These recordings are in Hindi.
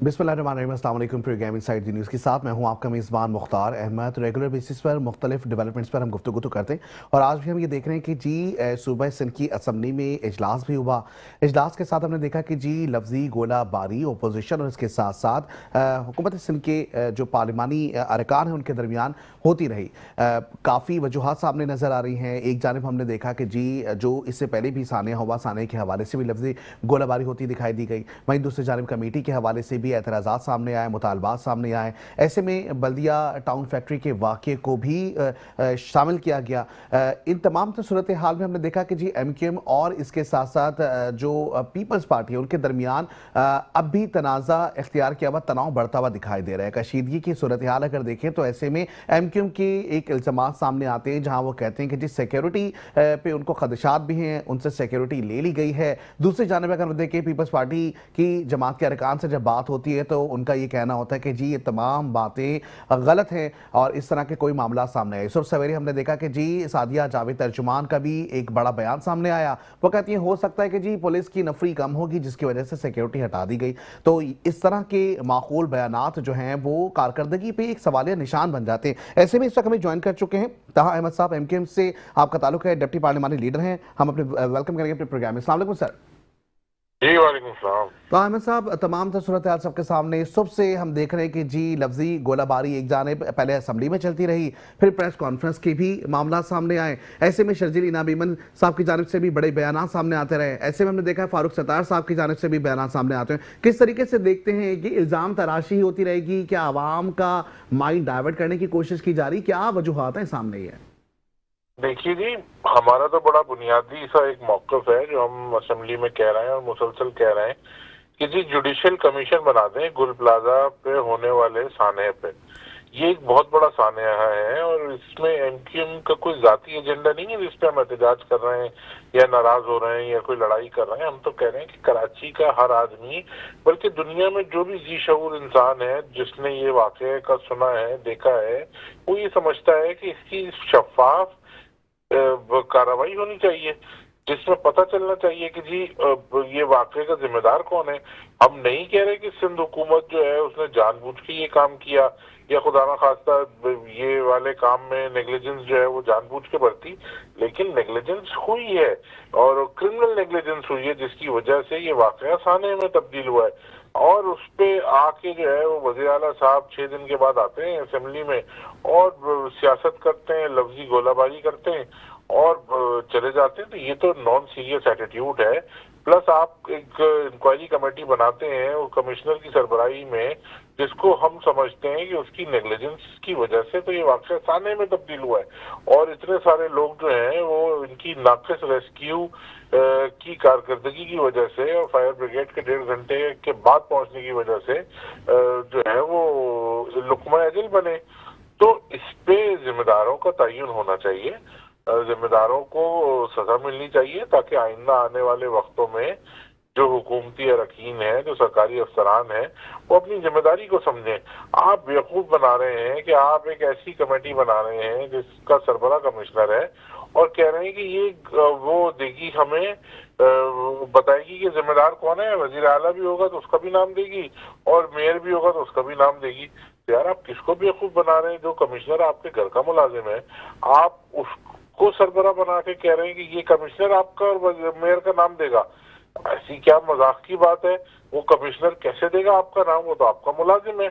बिस्मिल्लाहिर्रहमानिर्रहीम, अस्सलाम वालेकुम। प्री गेमिंग साइड दी न्यूज़ के साथ मैं हूं आपका मेज़बान मुख्तार अहमद। रेगुलर बेसिस पर मुख्तलिफ डेवलपमेंट्स पर हम गुफ्तगू तो करते हैं और आज भी हम ये देख रहे हैं कि जी सूबा सिंध की असम्बली में इजलास भी हुआ। इजलास के साथ हमने देखा कि जी लफ्जी गोलाबारी अपोजिशन और इसके साथ साथ हुकूमत सिंध के जो पार्लिमानी अरकान हैं उनके दरमियान होती रही। काफ़ी वजूहात सामने नज़र आ रही हैं। एक जानब हमने देखा कि जी जो इससे पहले भी सानिया हुआ, सानिया के हवाले से भी लफ्जी गोलाबारी होती दिखाई दी गई। वहीं दूसरी जानब कमेटी के हवाले से भी एतराज़ात सामने आए, मुतालबात सामने आए। ऐसे में बल्दिया टाउन फैक्ट्री के वाक़े को भी शामिल किया गया। इन तमाम सूरत हाल में हमने देखा कि जी MQM और इसके साथ साथ जो पीपल्स पार्टी है उनके दरमियान अब भी तनाज़ा इख्तियार किया हुआ तनाव बढ़ता हुआ दिखाई दे रहा है। कशीदगी की सूरत हाल अगर देखें तो ऐसे में MQM के एक इल्ज़ामात सामने आते हैं जहाँ वो कहते हैं कि जी सिक्योरिटी पे उनको खदशात भी हैं, उनसे सिक्योरिटी ले ली गई है। दूसरी जानब अगर देखें पीपल्स पार्टी की जमात के अरकान से जब बात होती है तो उनका ये कहना होता है कि जी ये तमाम बातें गलत हैं और इस तरह के कोई मामला सामने आए। यूसुफ सवेरी हमने देखा कि जी सादिया जावेद तर्जुमान का भी एक बड़ा बयान सामने आया। वो कहती है हो सकता है कि जी पुलिस की नफरी कम होगी जिसकी वजह से सिक्योरिटी हटा दी गई। तो इस तरह के माकूल बयानात जो हैं वो कारकर्दगी पे एक सवालिया निशान बन जाते हैं। ऐसे में इस वक्त हमें ज्वाइन कर चुके हैं तहा अहमद साहब, MQM से आपका ताल्लुक है, डिप्टी पार्लिमानी लीडर हैं। हम अपने वेलकम करेंगे अपने प्रोग्राम में। अस्सलाम वालेकुम सर। जी वालेकुम सलाम। तो अहमद साहब, तमाम सूरत हाल सबके सामने सुबह से हम देख रहे हैं कि जी लफ्जी गोलाबारी एक जानिब पहले असम्बली में चलती रही, फिर प्रेस कॉन्फ्रेंस के भी मामला सामने आए। ऐसे में शर्जील इनाम ईमन साहब की जानिब से भी बड़े बयान सामने आते रहे। ऐसे में हमने देखा है फारूक सत्तार साहब की जानिब से भी बयान सामने आते हैं। किस तरीके से देखते हैं कि इल्ज़ाम तराशी होती रहेगी? क्या आवाम का माइंड डाइवर्ट करने की कोशिश की जा रही? क्या वजूहात हैं सामने? ये देखिए जी, हमारा तो बड़ा बुनियादी सा एक मौक़िफ़ है जो हम असेंबली में कह रहे हैं और मुसलसल कह रहे हैं कि जी जुडिशल कमीशन बना दें गुल प्लाजा पे होने वाले सानहे पे। ये एक बहुत बड़ा सानहा है और इसमें MQM का कोई जाती एजेंडा नहीं है जिस पे हम एहतजाज कर रहे हैं या नाराज हो रहे हैं या कोई लड़ाई कर रहे हैं। हम तो कह रहे हैं कि कराची का हर आदमी, बल्कि दुनिया में जो भी जी शऊर इंसान है जिसने ये वाक़े का सुना है, देखा है, वो ये समझता है कि इसकी शफाफ कार्रवाई होनी चाहिए जिसमें पता चलना चाहिए कि जी ये वाकये का जिम्मेदार कौन है। हम नहीं कह रहे कि सिंध हुकूमत जो है उसने जानबूझ के ये काम किया या खुदा ना खास्ता ये वाले काम में नेग्लिजेंस जो है वो जानबूझ के बरती, लेकिन नेग्लिजेंस हुई है और क्रिमिनल नेग्लिजेंस हुई है जिसकी वजह से ये वाकया साने में तब्दील हुआ है। और उस पे आके जो है वो वज़ीर आला साहब 6 दिन के बाद आते हैं असेंबली में और सियासत करते हैं, लफ्जी गोलाबारी करते हैं और चले जाते हैं। तो ये तो नॉन सीरियस एटीट्यूड है। प्लस आप एक इंक्वायरी कमेटी बनाते हैं और कमिश्नर की सरबराही में, जिसको हम समझते हैं कि उसकी नेग्लिजेंस की वजह से तो ये वाकया साने में तब्दील हुआ है और इतने सारे लोग जो हैं वो इनकी नाक़िस रेस्क्यू की कारकर्दगी की वजह से और फायर ब्रिगेड के 1.5 घंटे के बाद पहुंचने की वजह से जो है वो लुकमा अजल बने। तो इस पे जिम्मेदारों का तयन होना चाहिए, जिम्मेदारों को सजा मिलनी चाहिए ताकि आइंदा आने वाले वक्तों में जो हुकूमती अरकान हैं, जो सरकारी अफसरान हैं, वो अपनी जिम्मेदारी को समझें। आप बेवकूफ़ बना रहे हैं कि आप एक ऐसी कमेटी बना रहे हैं जिसका सरबरा कमिश्नर है और कह रहे हैं कि ये वो देगी हमें बताएगी कि जिम्मेदार कौन है। वज़ीर आला भी होगा तो उसका भी नाम देगी और मेयर भी होगा तो उसका भी नाम देगी। तो यार आप किसको बेवकूफ़ बना रहे हैं? जो कमिश्नर आपके घर का मुलाजिम है, आप उसको सरबरा बना के कह रहे हैं कि ये कमिश्नर आपका और मेयर का नाम देगा। ऐसी क्या मजाक की बात है? वो कमिश्नर कैसे देगा आपका नाम? वो तो आपका मुलाजिम है।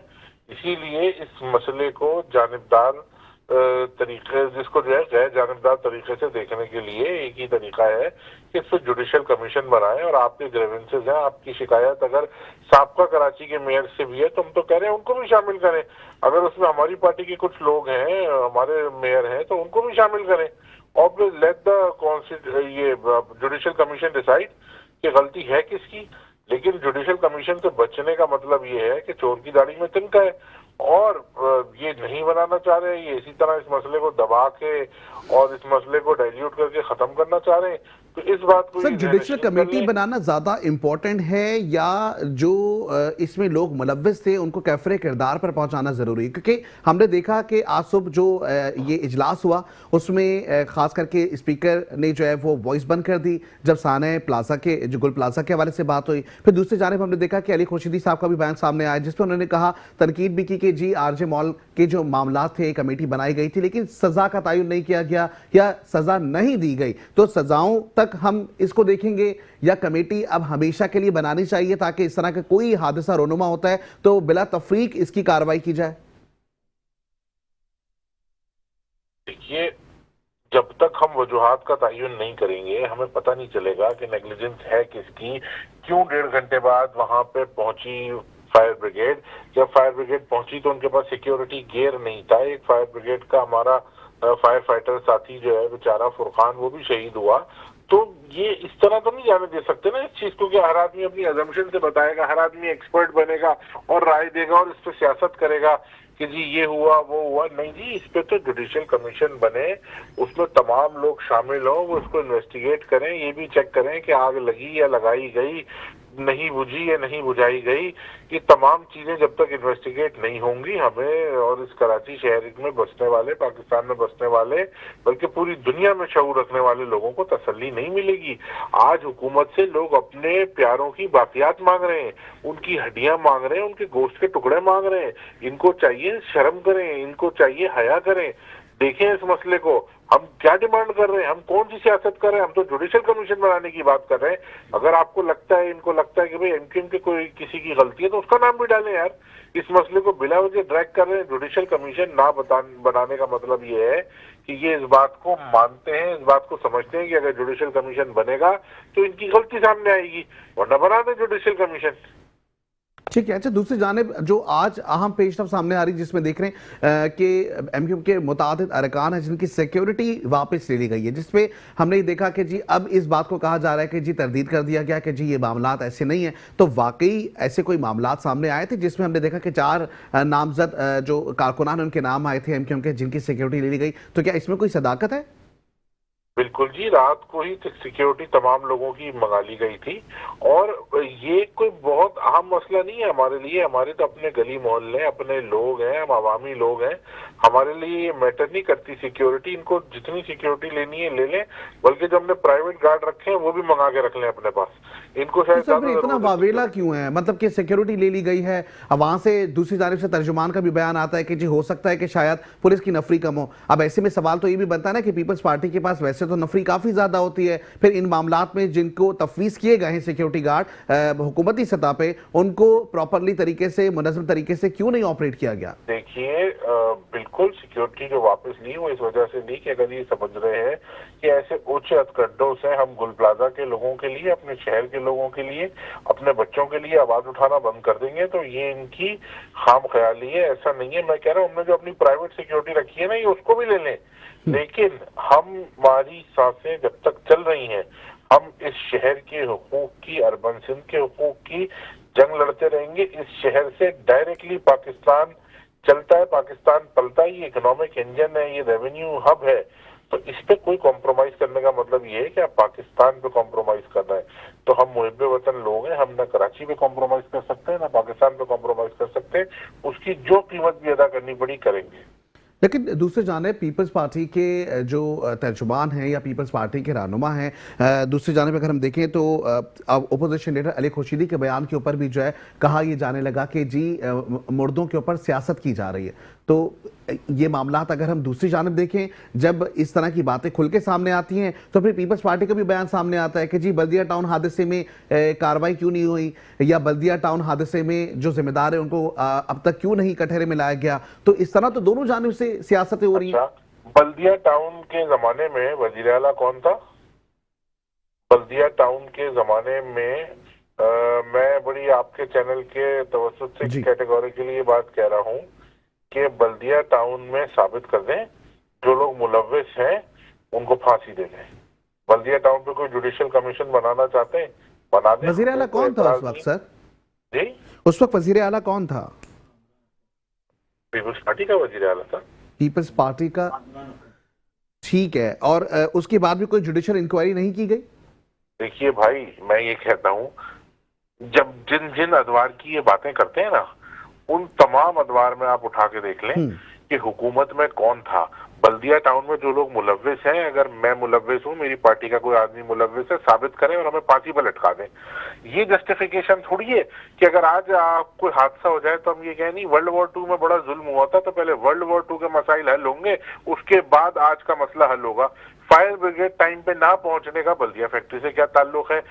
इसीलिए इस मसले को जानिबदार तरीके, जिसको जो है गैर जानिबदार तरीके से देखने के लिए एक ही तरीका है कि इस पर जुडिशल कमीशन बनाए और आपके ग्रीवेंसेज हैं, आपकी शिकायत अगर साबका कराची के मेयर से भी है तो हम तो कह रहे हैं उनको भी शामिल करें। अगर उसमें हमारी पार्टी के कुछ लोग हैं, हमारे मेयर हैं, तो उनको भी शामिल करें और लेट द ये जुडिशल कमीशन डिसाइड कि गलती है किसकी। लेकिन जुडिशल कमीशन से बचने का मतलब ये है कि चोर की दाढ़ी में तिनका है और ये नहीं बनाना चाह रहे हैं। ये इसी तरह इस मसले को दबा के और इस मसले को डाइल्यूट करके ख़त्म करना चाह रहे हैं। तो इस बात को सर ये जुडिशल नशीं कर कमेटी लें। बनाना ज्यादा इम्पोर्टेंट है या जो इसमें लोग मुलव्विस थे उनको कैफरे किरदार पर पहुंचाना जरूरी है? क्योंकि हमने देखा कि आज सुबह जो ये इजलास हुआ उसमें खास करके स्पीकर ने जो है वो वॉइस बंद कर दी जब साने प्लाजा के जो गुल प्लाजा के हवाले से बात हुई। फिर दूसरी जानिब हमने देखा कि अली खुर्शीदी साहब का भी बयान सामने आया जिसमें उन्होंने कहा, तनकीद भी की कि जी आरजे मॉल के जो मामला थे कमेटी बनाई गई थी लेकिन सजा का तयन नहीं किया गया या सजा नहीं दी गई। तो सजाओं तक हम इसको देखेंगे या कमेटी अब हमेशा के लिए बनानी चाहिए ताकि इस तरह का कोई हादसा रोनुमा होता है तो बिला तफरीक इसकी कार्रवाई की जाए? देखिए, जब तक हम वजूहात का तयन नहीं करेंगे हमें पता नहीं चलेगा कि नेग्लिजेंस है किसकी। क्यों 1.5 घंटे बाद वहां पे पहुंची फायर ब्रिगेड? जब फायर ब्रिगेड पहुंची तो उनके पास सिक्योरिटी गियर नहीं था। एक फायर ब्रिगेड का हमारा फायर फाइटर साथी जो है बेचारा फुरकान, वो भी शहीद हुआ। तो ये इस तरह तो नहीं जाने दे सकते ना इस चीज को कि हर आदमी अपनी अजम्पशन से बताएगा, हर आदमी एक्सपर्ट बनेगा और राय देगा और इस पर सियासत करेगा कि जी ये हुआ वो हुआ। नहीं जी, इस पे तो जुडिशियल कमीशन बने, उसमें तमाम लोग शामिल हों, वो उसको इन्वेस्टिगेट करें, ये भी चेक करें कि आग लगी या लगाई गई, नहीं बुझी या नहीं बुझाई गई। ये तमाम चीजें जब तक इन्वेस्टिगेट नहीं होंगी हमें और इस कराची शहर में बसने वाले, पाकिस्तान में बसने वाले, बल्कि पूरी दुनिया में शऊर रखने वाले लोगों को तसल्ली नहीं मिलेगी। आज हुकूमत से लोग अपने प्यारों की बाकियात मांग रहे हैं, उनकी हड्डियां मांग रहे हैं, उनके गोश्त के टुकड़े मांग रहे हैं। इनको चाहिए शर्म करें, इनको चाहिए हया करें। देखें इस मसले को, हम क्या डिमांड कर रहे हैं, हम कौन सी सियासत कर रहे हैं? हम तो जुडिशियल कमीशन बनाने की बात कर रहे हैं। अगर आपको लगता है, इनको लगता है कि भाई एमक्यूएम के कोई किसी की गलती है तो उसका नाम भी डालें यार। इस मसले को बिला वजह ड्रैग कर रहे हैं। जुडिशियल कमीशन ना बनाने का मतलब ये है कि ये इस बात को मानते हैं, इस बात को समझते हैं कि अगर जुडिशियल कमीशन बनेगा तो इनकी गलती सामने आएगी, वरना बना दें जुडिशियल कमीशन। ठीक है। अच्छा, दूसरी जानिब जो आज अहम पेशरफ सामने आ रही जिसमें देख रहे हैं कि एमक्यूएम के मुतादिद अरकान हैं जिनकी सिक्योरिटी वापस ले ली गई है, जिसपे हमने देखा कि जी अब इस बात को कहा जा रहा है कि जी तरदीद कर दिया गया कि जी ये मामलात ऐसे नहीं है। तो वाकई ऐसे कोई मामलात सामने आए थे जिसमें हमने देखा कि 4 नामजद जो कारकुनान उनके नाम आए थे एमक्यूएम के जिनकी सिक्योरिटी ले ली गई? तो क्या इसमें कोई सदाकत है? बिल्कुल जी, रात को ही सिक्योरिटी तमाम लोगों की मंगा ली गई थी और ये कोई बहुत अहम मसला नहीं है हमारे लिए। हमारे तो अपने गली मोहल्ले, अपने लोग हैं, हम अवामी लोग हैं, हमारे लिए ये मैटर नहीं करती सिक्योरिटी। इनको जितनी सिक्योरिटी लेनी है ले लें, बल्कि जो हमने प्राइवेट गार्ड रखे हैं वो भी मंगा के रख लें अपने पास। इनको शायद तो फिर इतना वावेला क्यों है? मतलब कि सिक्योरिटी ले ली गई है, अब वहां से दूसरी जानिब से तर्जुमान का भी बयान आता है कि जी हो सकता है कि शायद पुलिस की नफरी कम हो। अब ऐसे में सवाल तो ये भी बनता है ना कि पीपल्स पार्टी के पास वैसे तो नफरी काफी ज्यादा होती है, फिर इन मामलात में जिनको तफवीज किए गए हैं सिक्योरिटी गार्ड हुकूमती सतह पे, उनको प्रॉपरली तरीके से, मुनज़्ज़म तरीके से क्यों नहीं ऑपरेट किया गया? देखिए, बिल्कुल सिक्योरिटी जो वापस ली वो इस वजह से ली कि अगर ये समझ रहे हैं कि ऐसे उच्च हथकंडों से हम गुल प्लाजा के लोगों के लिए, अपने शहर के लोगों के लिए, अपने बच्चों के लिए आवाज उठाना बंद कर देंगे, तो ये इनकी खाम ख्याली है। ऐसा नहीं है। मैं कह रहा हूँ हमने जो अपनी प्राइवेट सिक्योरिटी रखी है ना, ये उसको भी ले लें, लेकिन हमारी सांसें जब तक चल रही हैं हम इस शहर के हुकूक की, अर्बन सिंध के हुकूक की जंग लड़ते रहेंगे। इस शहर से डायरेक्टली पाकिस्तान चलता है, पाकिस्तान पलता है, ये इकोनॉमिक इंजन है, ये रेवेन्यू हब है। तो इस पे कोई कॉम्प्रोमाइज करने का मतलब ये है कि आप पाकिस्तान पे कॉम्प्रोमाइज कर रहे हैं। तो हम मुहिब्बे वतन लोग हैं, हम ना कराची पे कॉम्प्रोमाइज कर सकते हैं, ना पाकिस्तान पे कॉम्प्रोमाइज कर सकते हैं। उसकी जो कीमत भी अदा करनी पड़ी करेंगे। लेकिन दूसरे जानिब पीपल्स पार्टी के जो तर्जुमान हैं या पीपल्स पार्टी के रहनुमा हैं, दूसरी जानिब अगर हम देखें तो अब अपोजिशन लीडर अली खुर्शीदी के बयान के ऊपर भी जो है कहा यह जाने लगा कि जी मुर्दों के ऊपर सियासत की जा रही है। तो ये मामलात अगर हम दूसरी जानिब देखें, जब इस तरह की बातें खुल के सामने आती हैं तो फिर पीपल्स पार्टी का भी बयान सामने आता है कि जी बल्दिया टाउन हादसे में कार्रवाई क्यों नहीं हुई, या बल्दिया टाउन हादसे में जो जिम्मेदार है उनको अब तक क्यों नहीं कटहरे में लाया गया। तो इस तरह तो दोनों जानिब से सियासतें हो रही हैं। बल्दिया टाउन के जमाने में वजीर आला कौन था? बल्दिया टाउन के जमाने में मैं बड़ी आपके चैनल के तवज्जुह से कैटेगोरिकली ये बात कह रहा हूँ कि बल्दिया टाउन में साबित कर दें जो लोग मुलव्विस हैं उनको फांसी दे दें। बल्दिया टाउन पे कोई जुडिशियल कमीशन बनाना चाहते हैं, बना दें। वजीर आला कौन था उस वक्त सर? जी, उस वक्त वजीर आला कौन था? पीपल्स पार्टी का वजीर आला था। पीपल्स पार्टी का, ठीक है। और उसके बाद भी कोई जुडिशियल इंक्वायरी नहीं की गई? देखिए भाई, मैं ये कहता हूँ, जब जिन जिन अदवार की ये बातें करते हैं ना, उन तमाम अदवार में आप उठा के देख लें हम्म। कि हुकूमत में कौन था। बल्दिया टाउन में जो लोग मुलव्विस हैं, अगर मैं मुलव्विस हूँ, मेरी पार्टी का कोई आदमी मुलव्विस है, साबित करें और हमें फांसी पर लटका दें। ये जस्टिफिकेशन थोड़ी है कि अगर आज कोई हादसा हो जाए तो हम ये कहें नहीं वर्ल्ड वॉर 2 में बड़ा जुल्म हुआ था तो पहले वर्ल्ड वॉर 2 के मसाइल हल होंगे, उसके बाद आज का मसला हल होगा। फायर ब्रिगेड टाइम पे ना पहुंचने का बल्दिया फैक्ट्री से क्या ताल्लुक है?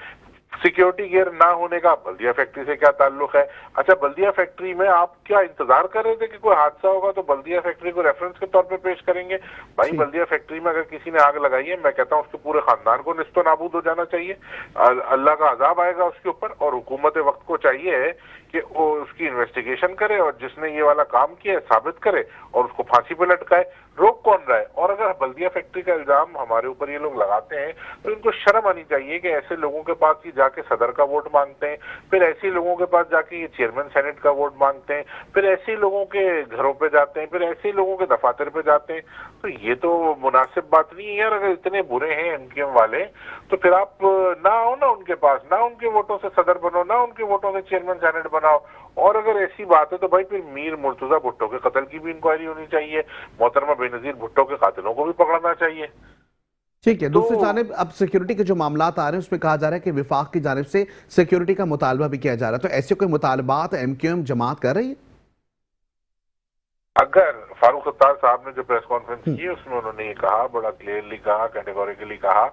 सिक्योरिटी गियर ना होने का बल्दिया फैक्ट्री से क्या ताल्लुक है? अच्छा, बल्दिया फैक्ट्री में आप क्या इंतजार कर रहे थे कि कोई हादसा होगा तो बल्दिया फैक्ट्री को रेफरेंस के तौर पे पेश करेंगे? भाई, ठीक। बल्दिया फैक्ट्री में अगर किसी ने आग लगाई है, मैं कहता हूँ उसके पूरे खानदान को निस्तो नाबूद हो जाना चाहिए। अल्लाह का अजाब आएगा उसके ऊपर। और हुकूमत वक्त को चाहिए कि वो उसकी इन्वेस्टिगेशन करे और जिसने ये वाला काम किया है साबित करे और उसको फांसी पे लटकाए। रोक कौन रहा है? और अगर बल्दिया फैक्ट्री का इल्जाम हमारे ऊपर ये लोग लगाते हैं तो इनको शर्म आनी चाहिए कि ऐसे लोगों के पास ही जाके सदर का वोट मांगते हैं, फिर ऐसे लोगों के पास जाके ये चेयरमैन सेनेट का वोट मांगते हैं, फिर ऐसे लोगों के घरों पे जाते हैं, फिर ऐसे लोगों के दफातर पे जाते हैं। तो ये तो मुनासिब बात नहीं है यार। अगर इतने बुरे हैं एमक्यूएम वाले तो फिर आप ना आओ ना उनके पास, ना उनके वोटों से सदर बनो, ना उनके वोटों से चेयरमैन सेनेट बनाओ। और अगर ऐसी बात है तो भाई फिर मीर मुर्तजा भुट्टो के कत्ल की भी इंक्वायरी होनी चाहिए, मोहतरमा बेनजीर भुट्टो के कातिलों को भी पकड़ना चाहिए। ठीक है। तो दूसरी जानिब अब सिक्योरिटी के जो मामलात आ रहे हैं उसमें कहा जा रहा है कि विफाक की जानिब से सिक्योरिटी का मुतालबा भी किया जा रहा है, तो ऐसे कोई मुतालबात एमक्यूएम जमात कर रही है? अगर फारूक सत्तार साहब ने जो प्रेस कॉन्फ्रेंस की उसमें उन्होंने ये कहा, बड़ा क्लियरली कहा, कैटेगोरिकली कहा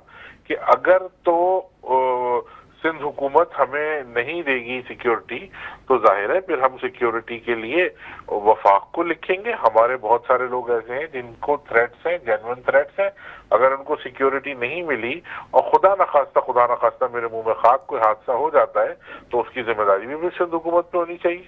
कि अगर तो सिंध हुकूमत हमें नहीं देगी सिक्योरिटी तो जाहिर है फिर हम सिक्योरिटी के लिए वफाक को लिखेंगे। हमारे बहुत सारे लोग ऐसे हैं जिनको थ्रेट्स हैं, जेन्युइन थ्रेट्स हैं। अगर उनको सिक्योरिटी नहीं मिली और खुदा न खास्ता मेरे मुंह में खाक कोई हादसा हो जाता है तो उसकी जिम्मेदारी भी सिंध हुकूमत पे होनी चाहिए।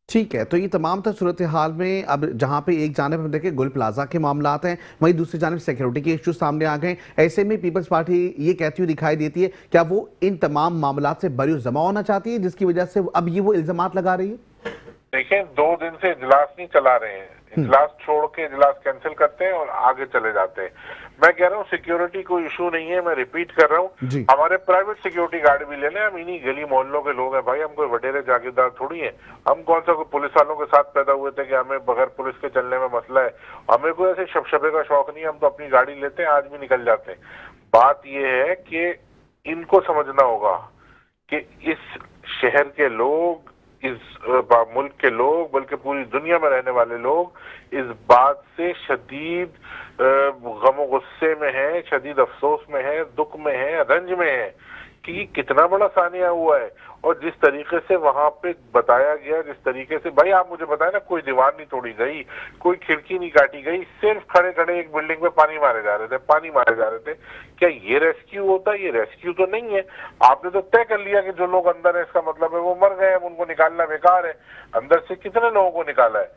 ठीक है। तो ये तमाम तर सूरत हाल में अब जहां पे एक जानिब हम देखें गुल प्लाजा के मामलात हैं, वहीं दूसरी जानिब सिक्योरिटी के इश्यू सामने आ गए। ऐसे में पीपल्स पार्टी ये कहती हुई दिखाई देती है, क्या वो इन तमाम मामलात से बरी जमा होना चाहती है जिसकी वजह से अब ये वो इल्जामात लगा रही है? देखें, 2 दिन से इजलास नहीं चला रहे हैं, इजलास छोड़ के इजलास कैंसिल करते हैं और आगे चले जाते हैं। मैं कह रहा हूँ सिक्योरिटी कोई इशू नहीं है, मैं रिपीट कर रहा हूँ। हमारे प्राइवेट सिक्योरिटी गार्ड भी ले लें, हम इन्हीं गली मोहल्लों के लोग हैं भाई, हम कोई वडेरे जागीरदार थोड़ी हैं। हम कौन सा कोई पुलिस वालों के साथ पैदा हुए थे कि हमें बगैर पुलिस के चलने में मसला है? हमें कोई ऐसे शबशबे का शौक नहीं है, हम तो अपनी गाड़ी लेते हैं, आज भी निकल जाते हैं। बात यह है कि इनको समझना होगा कि इस शहर के लोग, इस मुल्क के लोग, बल्कि पूरी दुनिया में रहने वाले लोग इस बात से शदीद गम गुस्से में है, शदीद अफसोस में है, दुख में है, रंज में है कि कितना बड़ा सानिया हुआ है। और जिस तरीके से वहां पे बताया गया, जिस तरीके से, भाई आप मुझे बताएं ना, कोई दीवार नहीं तोड़ी गई, कोई खिड़की नहीं काटी गई, सिर्फ खड़े खड़े एक बिल्डिंग में पानी मारे जा रहे थे। क्या ये रेस्क्यू होता है? ये रेस्क्यू तो नहीं है। आपने तो तय कर लिया कि जो लोग अंदर है, इसका मतलब है वो मर गए, अब उनको निकालना बेकार है। अंदर से कितने लोगों को निकाला है?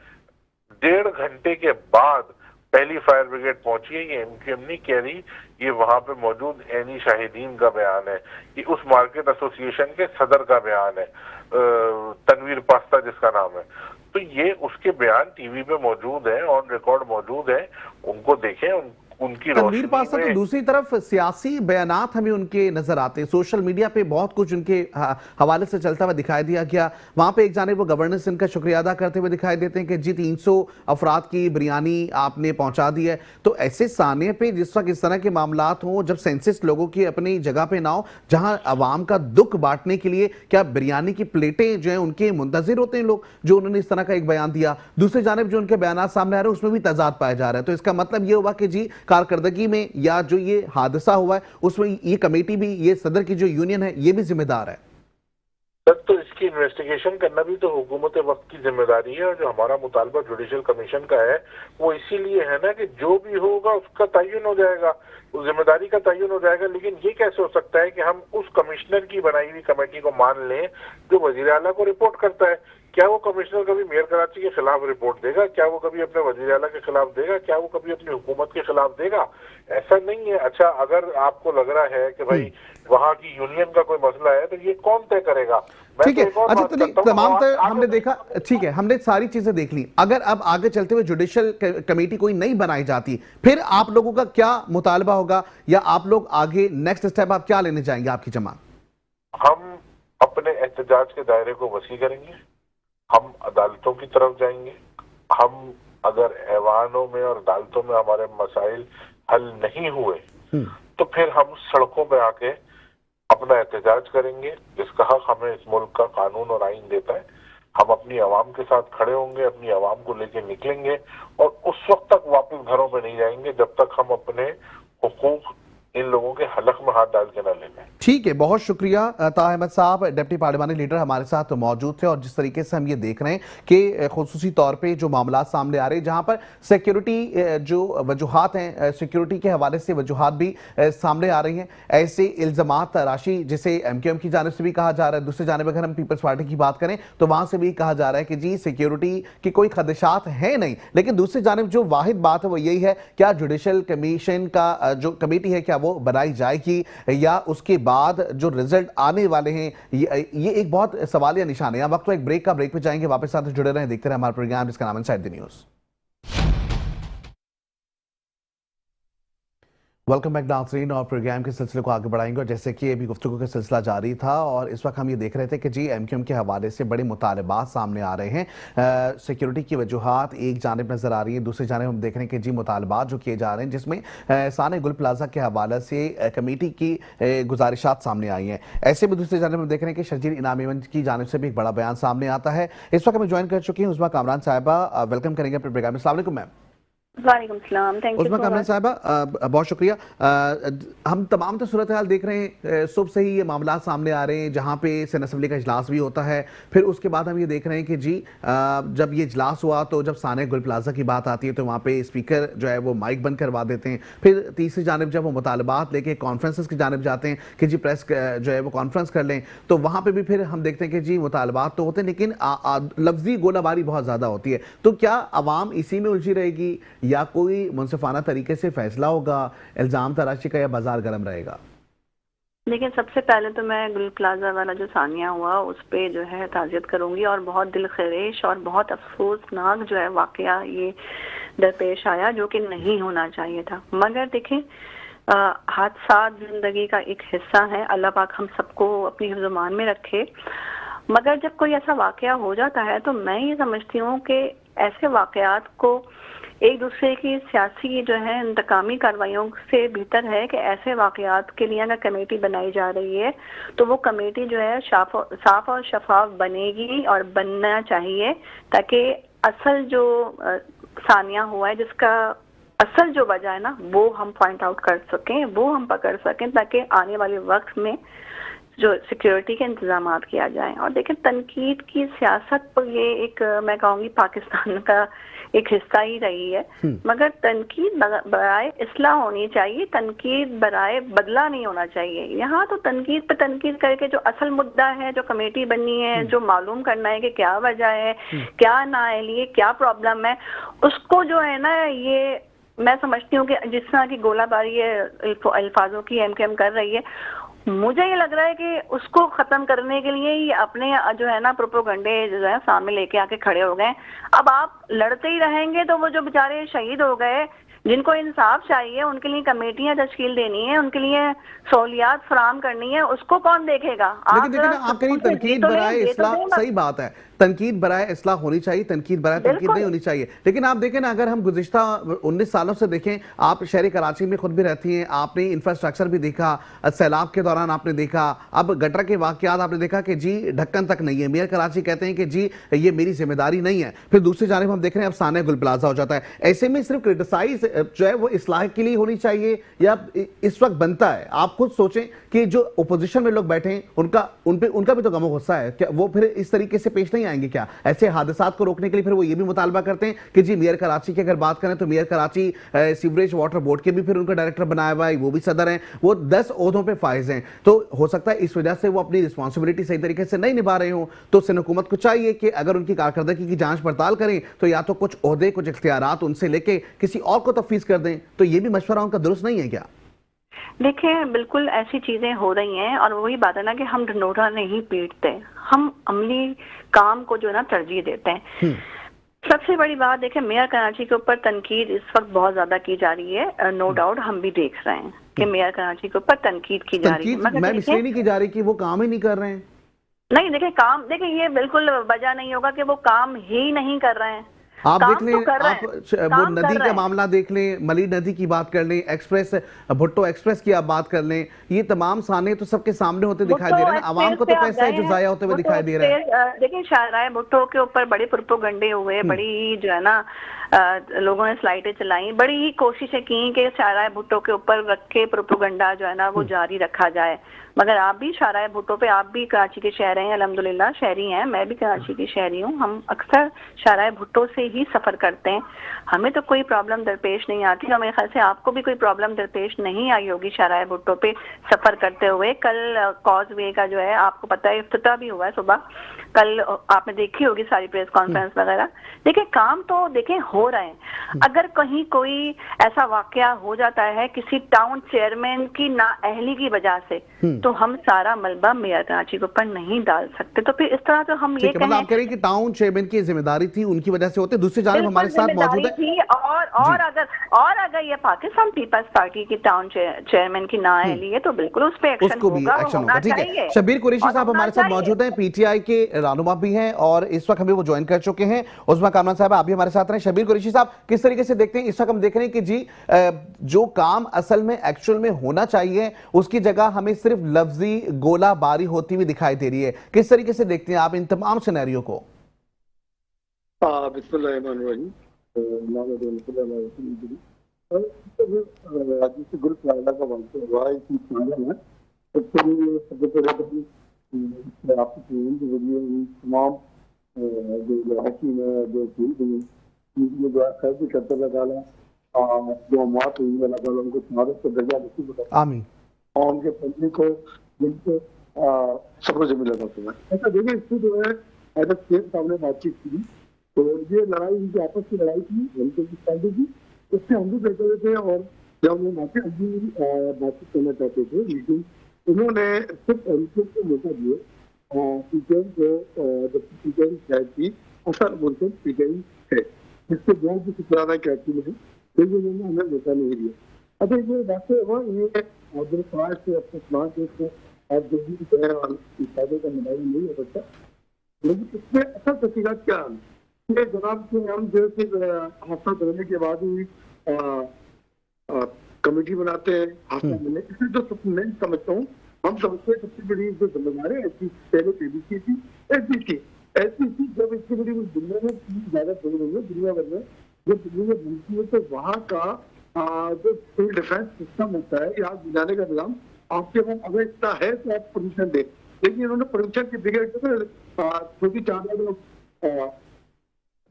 1.5 घंटे के बाद पहली फायर ब्रिगेड पहुंची है। ये एमक्यूएम नहीं कह रही, ये वहां पे मौजूद एनी शाहिदीन का बयान है, ये उस मार्केट एसोसिएशन के सदर का बयान है, तनवीर पास्ता जिसका नाम है। तो ये उसके बयान टीवी पे मौजूद है, ऑन रिकॉर्ड मौजूद है, उनको देखें। उनकी तनवीर पासा तो में दूसरी तरफ सियासी बयानात हमें उनके नजर आते हैं, सोशल मीडिया पे बहुत कुछ उनके हवाले से चलता हुआ दिखाई दिया गया। वहां पे एक जानिब वो गवर्नेंस इनका शुक्रिया अदा करते हुए दिखाई देते हैं कि जी 300 अफराद की बिरयानी आपने पहुंचा दी है। तो ऐसे साने पे जिस वक्त इस तरह के मामलात हों, जब सेंसिस लोगों की अपनी जगह पे ना हो, जहां अवाम का दुख बांटने के लिए क्या बिरयानी की प्लेटें जो है उनके मुंतजिर होते हैं लोग, जो उन्होंने इस तरह का एक बयान दिया। दूसरी जानिब जो उनके बयान सामने आ रहे हैं उसमें भी तजाद पाया जा रहा है। तो इसका मतलब ये हुआ कि जी कारकर्दगी में या जो ये हादसा हुआ है उसमें ये कमेटी भी, ये सदर की जो यूनियन है, ये भी जिम्मेदार है। तो इसकी इन्वेस्टिगेशन करना भी तो हुकूमत वक्त की जिम्मेदारी है। और जो हमारा मुतालबा जुडिशल कमीशन का है वो इसीलिए है ना कि जो भी होगा उसका तयन हो जाएगा, उस जिम्मेदारी का तयन हो जाएगा। लेकिन ये कैसे हो सकता है कि हम उस कमिश्नर की बनाई हुई कमेटी को मान लें जो वजीर आला को रिपोर्ट करता है? क्या वो कमिश्नर कभी मेयर कराची के खिलाफ रिपोर्ट देगा? क्या वो कभी अपने वजीर आला के खिलाफ देगा? क्या वो कभी अपनी हुकूमत के खिलाफ देगा? ऐसा नहीं है। अच्छा, अगर आपको लग रहा है कि भाई वहां की यूनियन का कोई मसला है तो ये कौन तय करेगा? ठीक है। तो एक और अच्छा बात चलिए, करता हूँ, तमाम तर आगे हमने देखा, ठीक है, हमने सारी चीजें देख ली। अगर अब आगे चलते हुए जुडिशियल कमेटी कोई नहीं बनाई जाती, फिर आप लोगों का क्या मुतालबा होगा, या आप लोग आगे नेक्स्ट स्टेप आप क्या लेने जाएंगे, आपकी जमात? हम अपने एहतजाज के दायरे को वसी करेंगे, हम अदालतों की तरफ जाएंगे। हम अगर ऐवानों में और अदालतों में हमारे मसाइल हल नहीं हुए तो फिर हम सड़कों पे आके अपना एहतजाज करेंगे, जिसका हक हमें इस मुल्क का कानून और आइन देता है। हम अपनी आवाम के साथ खड़े होंगे, अपनी आवाम को लेके निकलेंगे और उस वक्त तक वापस घरों पे नहीं जाएंगे जब तक हम अपने हुकूक इन लोगों के हलक में हाथ डाल के ना ले लें। ठीक है, बहुत शुक्रिया ताहा अहमद साहब, डिप्टी पार्लिमानी लीडर हमारे साथ मौजूद थे। और जिस तरीके से हम ये देख रहे हैं कि खुसूसी तौर पे जो मामला सामने आ रहे हैं, जहां पर सिक्योरिटी जो वजूहात हैं, सिक्योरिटी के हवाले से वजूहात भी सामने आ रही हैं, ऐसे इल्जामात राशि जिसे MQM की जानिब से भी कहा जा रहा है। दूसरी जानिब अगर हम पीपल्स पार्टी की बात करें तो वहां से भी कहा जा रहा है कि जी सिक्योरिटी की कोई खदशात है नहीं। लेकिन दूसरी जानिब जो वाहिद बात है वो यही है, क्या जुडिशल कमीशन का जो कमेटी है क्या वो बनाई जाएगी, या उसके बाद जो रिजल्ट आने वाले हैं ये एक बहुत सवालिया निशान है। वक्त तो एक ब्रेक पे जाएंगे, वापस साथ जुड़े रहें, देखते रहे हमारा प्रोग्राम जिसका नाम inside the news. Welcome back नाज़रीन, और प्रोग्राम के सिलसिले को आगे बढ़ाएंगे। और जैसे कि अभी गुफ्तगू का सिलसिला जारी था और इस वक्त हम ये देख रहे थे कि जी MQM के हवाले से बड़े मुतालबात सामने आ रहे हैं। सिक्योरिटी की वजूहात एक जानिब नज़र आ रही है, दूसरी जानिब हम देख रहे हैं कि जी मुतालबात जो किए जा रहे हैं, जिसमें साने गुल प्लाजा के हवाले से कमेटी की गुजारिशात सामने आई हैं। ऐसे में दूसरी जानिब हम देख रहे हैं कि शर्जील इनाम इवेंट की जानिब से भी एक बड़ा बयान सामने आता है। इस वक्त हमें ज्वाइन कर चुकी हैं उस्मा कामरान साहिबा, वेलकम करेंगे अपने प्रोग्राम में। अस्सलाम वालेकुम मैम। वालेकुम सलाम, थैंक यू उस्मा कामरान साहिबा, बहुत शुक्रिया। हम तमाम तो सूरत हाल देख रहे हैं, सुबह से ही ये मामला सामने आ रहे हैं, जहाँ पे सेनेट असेंबली का इजलास भी होता है। फिर उसके बाद हम ये देख रहे हैं कि जी जब ये इजलास हुआ तो जब साने गुल प्लाजा की बात आती है तो वहाँ पे स्पीकर जो है वो माइक बंद करवा देते हैं। फिर तीसरी जानिब जब वो मुतालबात लेके कॉन्फ्रेंसेस की जानिब जाते हैं कि जी प्रेस जो है वो कॉन्फ्रेंस कर लें, तो वहाँ पर भी फिर हम देखते हैं कि जी मुतालबात तो होते हैं लेकिन लफ्जी गोलाबारी बहुत ज़्यादा होती है। तो क्या आवाम इसी में उलझी रहेगी या कोई मुनसिफाना तरीके से फैसला होगा, इल्जाम तराशी का, या बाजार गर्म रहेगा? लेकिन सबसे पहले तो मैं गुल प्लाजा वाला जो सानिया हुआ उस पे जो है ताज़ियत करूंगी, और बहुत दिल खरेश और बहुत अफसोसनाक जो है वाकया ये दरपेश आया, जो कि नहीं होना चाहिए था। मगर देखें, हादसा जिंदगी का एक हिस्सा है, अल्लाह पाक हम सबको अपनी हिफ्ज़-ओ-मान में रखे। मगर जब कोई ऐसा वाकया हो जाता है तो मैं ये समझती हूँ कि ऐसे वाकयात को एक दूसरे की सियासी जो है इंतकामी कार्रवाइयों से बेहतर है कि ऐसे वाकयात के लिए अगर कमेटी बनाई जा रही है तो वो कमेटी जो है साफ और शफाफ बनेगी और बनना चाहिए, ताकि असल जो सानिया हुआ है, जिसका असल जो वजह है ना, वो हम पॉइंट आउट कर सकें, वो हम पकड़ सकें, ताकि आने वाले वक्त में जो सिक्योरिटी के इंतजाम किया जाए। और देखें, तनकीद की सियासत पर ये एक मैं कहूँगी पाकिस्तान का एक हिस्सा ही रही है, मगर तनकीद बराए इस्लाह होनी चाहिए, तनकीद बराए बदला नहीं होना चाहिए। यहाँ तो तनकीद पे तनकीद करके जो असल मुद्दा है, जो कमेटी बननी है, जो मालूम करना है कि क्या वजह है, क्या नाअहली है, क्या प्रॉब्लम है, उसको जो है ना, ये मैं समझती हूँ कि जिस तरह की गोलाबारी है अल्फाजों की MQM कर रही है, मुझे ये लग रहा है कि उसको खत्म करने के लिए ये अपने जो है ना प्रोपोगंडे जो है सामने लेके आके खड़े हो गए। अब आप लड़ते ही रहेंगे तो वो जो बेचारे शहीद हो गए, जिनको इंसाफ चाहिए, उनके लिए कमेटियां तश्कील देनी है, उनके लिए सहूलियात फराहम करनी है, उसको कौन देखेगा? लेकिन देखिए ना, आप कहीं तनकीद बराए इस्लाह, सही बात है, तनकीद बराए इस्लाह होनी चाहिए, तनकीद बराए तनकीद नहीं होनी चाहिए। लेकिन आप देखें ना, अगर हम गुज़िश्ता 19 सालों से देखें, आप शहर कराची में खुद भी रहती हैं, आपने इंफ्रास्ट्रक्चर भी देखा, सैलाब के दौरान आपने देखा, अब गटर के वाकयात आपने देखा कि जी ढक्कन तक नहीं है। मेयर कराची कहते हैं कि जी ये मेरी जिम्मेदारी नहीं है। फिर दूसरी जानिब हम देख रहे हैं अब साने गुल प्लाजा हो जाता है। ऐसे में सिर्फ क्रिटिसाइज जो है वो इस्लाह के लिए होनी चाहिए या इस वक्त बनता है? आप खुद सोचें कि जो ओपोजिशन में लोग बैठे हैं उनका भी तो गमो गुस्सा है, क्या वो फिर इस तरीके से पेश नहीं आएंगे? क्या ऐसे हादसात को रोकने के लिए फिर वो ये भी मुतालबा करते हैं कि जी मेयर कराची की अगर बात करें तो mayor Karachi sewerage water board के भी फिर उनका डायरेक्टर बनाया हुआ है, वो भी सदर हैं, वो 10 ओहदों पे फाइज हैं। तो हो सकता है इस वजह से वो अपनी रिस्पॉन्सिबिलिटी सही तरीके से नहीं निभा रहे हो। तो सिंध हुकूमत को चाहिए कि अगर उनकी कारकर्दगी की जांच पड़ताल करें तो या तो कुछ ओहदे, कुछ इख्तियारात उनसे लेके किसी और को तफवीज कर दें। तो ये भी मशवरा उनका दुरुस्त नहीं है क्या? देखिए बिल्कुल ऐसी चीजें हो रही हैं और वही बात है ना कि हम ढिंढोरा नहीं पीटते, हम अमली काम को जो है ना तरजीह देते हैं। सबसे बड़ी बात देखिए, मेयर कराची के ऊपर तनकीद इस वक्त बहुत ज्यादा की जा रही है, नो डाउट हम भी देख रहे हैं कि मेयर कराची के ऊपर तनकीद की जा रही है, तनकीद मगर मैम इसलिए नहीं की जा रही कि वो काम ही नहीं कर रहे हैं। नहीं देखिए काम, देखिए ये बिल्कुल वजह नहीं होगा कि वो काम ही नहीं कर रहे हैं। आप काम देख लें, तो कर रहे आप हैं, वो काम नदी कर का रहे हैं। मामला देख लें, मली नदी की बात कर लें, एक्सप्रेस भुट्टो एक्सप्रेस की आप बात कर लें, ये तमाम साने तो सबके सामने होते दिखाई दे रहे हैं ना। आवाम को तो पैसा है जो जाया होते हुए दिखाई दे रहा है। देखिए शाहराय भुट्टो के ऊपर बड़े प्रोपेगेंडे हुए, बड़ी जो है ना लोगों ने स्लाइडें चलाई, बड़ी ही कोशिशें की कि शाहराय भुट्टो के ऊपर रख के प्रोपेगेंडा जो है ना वो जारी रखा जाए। मगर आप भी शाहराय भुट्टो पे, आप भी कराची के शहर हैं, अल्हम्दुलिल्लाह शहरी हैं, मैं भी कराची की शहरी हूँ, हम अक्सर शाहराय भुट्टो से ही सफर करते हैं, हमें तो कोई प्रॉब्लम दरपेश नहीं आती और मेरे ख्याल से आपको भी कोई प्रॉब्लम दरपेश नहीं आई होगी शाहराय भुट्टो पे सफर करते हुए। कल कॉजवे का जो है आपको पता है इफ्तिताह भी हुआ है सुबह, कल आपने देखी होगी सारी प्रेस कॉन्फ्रेंस वगैरह। देखिए काम तो देखें हो रहे हैं, अगर कहीं कोई ऐसा वाकया हो जाता है किसी टाउन चेयरमैन की नाअहली की वजह से, तो हम सारा मलबा मेयर कराची के ऊपर नहीं डाल सकते। तो फिर इस तरह तो हम ये मतलब आप कह रहे हैं कि टाउन चेयरमैन की जिम्मेदारी थी, उनकी वजह से होते। दूसरी जानब हमारे साथ मौजूद है थी और अगर ये पाकिस्तान पीपल्स पार्टी की टाउन चेयरमैन की नाअहली है तो बिल्कुल उस पर एक्शन उसको भी एक्शन होगा। ठीक है, शब्बीर कुरैशी साहब हमारे साथ मौजूद हैं, पीटीआई के रहनुमा भी हैं और इस वक्त हमें वो ज्वाइन कर चुके हैं। उस्मा कामरान साहब आप भी हमारे साथ रहे। शब्बीर कुरैशी साहब, किस तरीके से देखते हैं, इस वक्त हम देख रहे हैं कि जी जो काम असल में एक्चुअल में होना चाहिए उसकी जगह हमें सिर्फ लफ्जी गोलाबारी होती हुई दिखाई दे रही है, किस तरीके से देखते हैं आप इन तमाम सिनेरियो को? बिस्मिल्लाहिर्रहमानिर्रहीम। गुल प्लाजा का वाक़या हुआ इसी प्लाजा में, सबसे पहले तो आपकी टीम के जरिए तमाम जो हकीम है, जो जो खैर भी करते अल्लाह ताला, जो मौत हुई अल्लाह ताला उनको शहादत का दर्जा नसीब करे, आमीन, और उनके फैमिली को जिनके सब्र जमील अता फरमाए। ऐसा देखिए, इसकी जो है ऐसा शेख साहब ने बातचीत की, तो ये लड़ाई उनकी आपस की लड़ाई थी, उनकी पार्टी की, उससे हम भी बैठे हुए थे और जब वो बातचीत करना चाहते थे, लेकिन उन्होंने सिर्फ एमपी को मौका दिए पीटीआई को, जब पीटीआई शायद की असल बोलते पीटीआई है, जिससे बहुत भी सुधारा कराची में, लेकिन उन्होंने हमें मौका नहीं दिया। अच्छा ये वाकई हुआ, ये समाज से अपने समाज से आप जो भी है और इशादे का मनाया नहीं हो सकता, लेकिन इसमें असल तरीक़ात क्या है? ये जनाब से हम जो हादसा करने के बाद ही कमेटी बनाते हैं हादसा मिलने, इसमें जो सबसे मैं समझता हूँ, हम समझते हैं सबसे बड़ी जो जिम्मेदारी ऐसी पहले पीबीसी थी, एसपीसी जब इसकी बड़ी दुनिया में ज्यादा बड़ी हुई है, दुनिया भर में जब दुनिया बनती है तो वहाँ का जो सिविल डिफेंस सिस्टम होता है, आग बुझाने का निजाम आपके पास अगर इतना है तो आप परमिशन दे, लेकिन इन्होंने परमिशन की बिगड़ छोटी चार